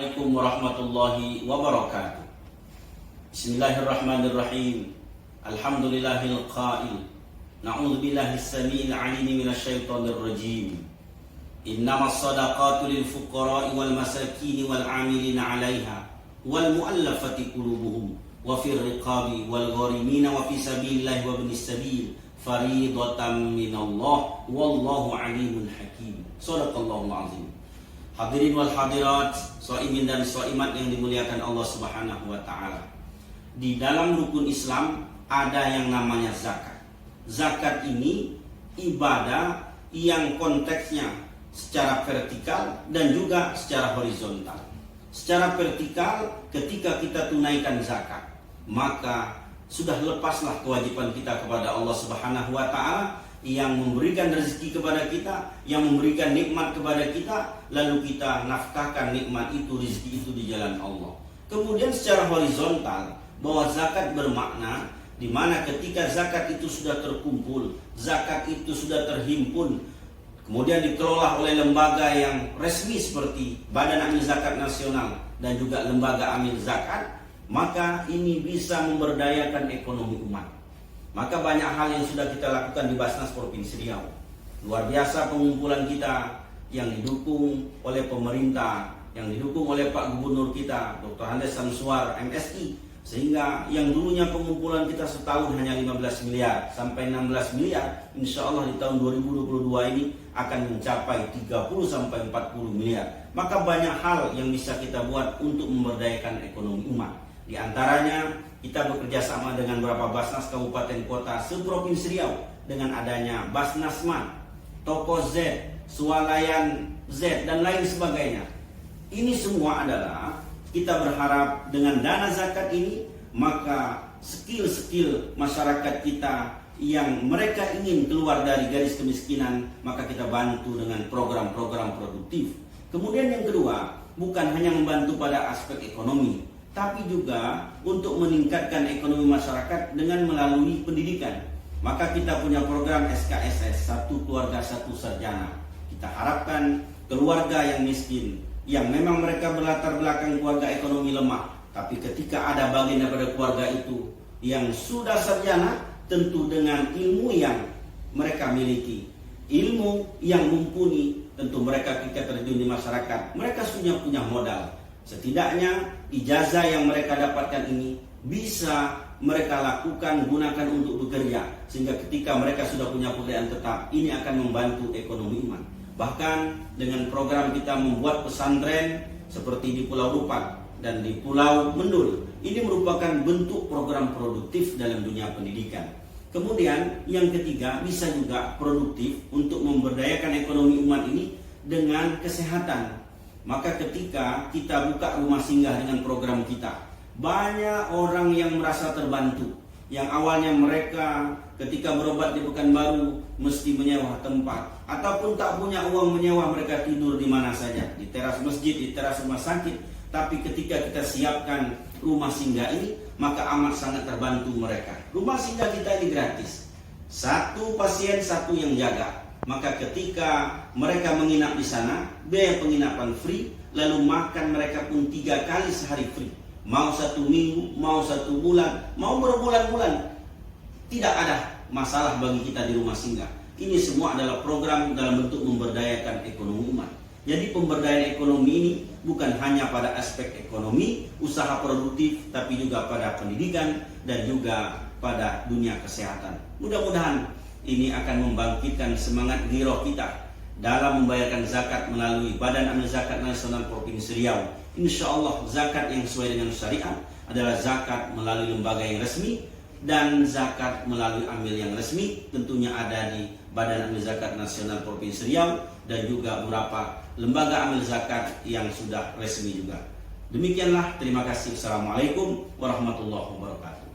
Assalamualaikum warahmatullahi wabarakatuh. Bismillahirrahmanirrahim. Alhamdulillahil qail. Na'udzubillahis samiil 'aliim minasyaitonir rajim. Innamas shadaqatu lil fuqara'i wal masakin wal 'amilina 'alaiha wal mu'allafati qulubuhum wa fir riqabi wal gharimina wa fi sabilillahi wa ibnis sabil fariidatan minallah wallahu 'aliimun hakim. Shadaqallahul 'azim. Hadirin wal hadirat, shaimin dan shaimat yang dimuliakan Allah Subhanahu wa taala. Di dalam rukun Islam ada yang namanya zakat. Zakat ini ibadah yang konteksnya secara vertikal dan juga secara horizontal. Secara vertikal, ketika kita tunaikan zakat, maka sudah lepaslah kewajiban kita kepada Allah Subhanahu wa taala yang memberikan rezeki kepada kita, yang memberikan nikmat kepada kita, lalu kita nafkahkan nikmat itu, rezeki itu di jalan Allah. Kemudian secara horizontal, bahwa zakat bermakna di mana ketika zakat itu sudah terkumpul, zakat itu sudah terhimpun, kemudian dikelola oleh lembaga yang resmi seperti Badan Amil Zakat Nasional dan juga Lembaga Amil Zakat, maka ini bisa memberdayakan ekonomi umat. Maka banyak hal yang sudah kita lakukan di Basnas Provinsi Riau. Luar biasa pengumpulan kita yang didukung oleh pemerintah, yang didukung oleh Pak Gubernur kita, Dr. Andes Samsuar, MSI. Sehingga yang dulunya pengumpulan kita setahun hanya 15 miliar sampai 16 miliar, insya Allah di tahun 2022 ini akan mencapai 30 sampai 40 miliar. Maka banyak hal yang bisa kita buat untuk memberdayakan ekonomi umat. Di antaranya kita bekerja sama dengan beberapa Basnas kabupaten kota se-Provinsi Riau dengan adanya Basnasman, Toko Z, Swalayan Z dan lain sebagainya. Ini semua adalah kita berharap dengan dana zakat ini, maka skill-skill masyarakat kita yang mereka ingin keluar dari garis kemiskinan, maka kita bantu dengan program-program produktif. Kemudian yang kedua, bukan hanya membantu pada aspek ekonomi, tapi juga untuk meningkatkan ekonomi masyarakat dengan melalui pendidikan. Maka kita punya program SKSS, Satu Keluarga Satu Sarjana. Kita harapkan keluarga yang miskin, yang memang mereka berlatar belakang keluarga ekonomi lemah, tapi ketika ada bagian daripada keluarga itu yang sudah sarjana, tentu dengan ilmu yang mereka miliki, ilmu yang mumpuni, tentu mereka ketika terjun di masyarakat, mereka sudah punya modal. Setidaknya ijazah yang mereka dapatkan ini bisa mereka lakukan, gunakan untuk bekerja, sehingga ketika mereka sudah punya pekerjaan tetap, ini akan membantu ekonomi umat. Bahkan dengan program kita membuat pesantren seperti di Pulau Rupak dan di Pulau Mendul, ini merupakan bentuk program produktif dalam dunia pendidikan. Kemudian yang ketiga, bisa juga produktif untuk memberdayakan ekonomi umat ini dengan kesehatan. Maka ketika kita buka rumah singgah dengan program kita, banyak orang yang merasa terbantu. Yang awalnya mereka ketika berobat di Pekanbaru mesti menyewa tempat, ataupun tak punya uang menyewa, mereka tidur di mana saja, di teras masjid, di teras rumah sakit. Tapi ketika kita siapkan rumah singgah ini, maka amat sangat terbantu mereka. Rumah singgah kita ini gratis, satu pasien satu yang jaga. Maka ketika mereka menginap di sana, biaya penginapan free, lalu makan mereka pun 3 kali sehari free. Mau 1 minggu, mau 1 bulan, mau berbulan-bulan, tidak ada masalah bagi kita di rumah singgah. Ini semua adalah program dalam bentuk memberdayakan ekonomi umat. Jadi pemberdayaan ekonomi ini bukan hanya pada aspek ekonomi, usaha produktif, tapi juga pada pendidikan dan juga pada dunia kesehatan. Mudah-mudahan ini akan membangkitkan semangat giroh kita dalam membayarkan zakat melalui Badan Amil Zakat Nasional Provinsi Riau. Insya Allah zakat yang sesuai dengan syariat adalah zakat melalui lembaga yang resmi dan zakat melalui amil yang resmi. Tentunya ada di Badan Amil Zakat Nasional Provinsi Riau dan juga beberapa lembaga amil zakat yang sudah resmi juga. Demikianlah, terima kasih. Assalamualaikum warahmatullahi wabarakatuh.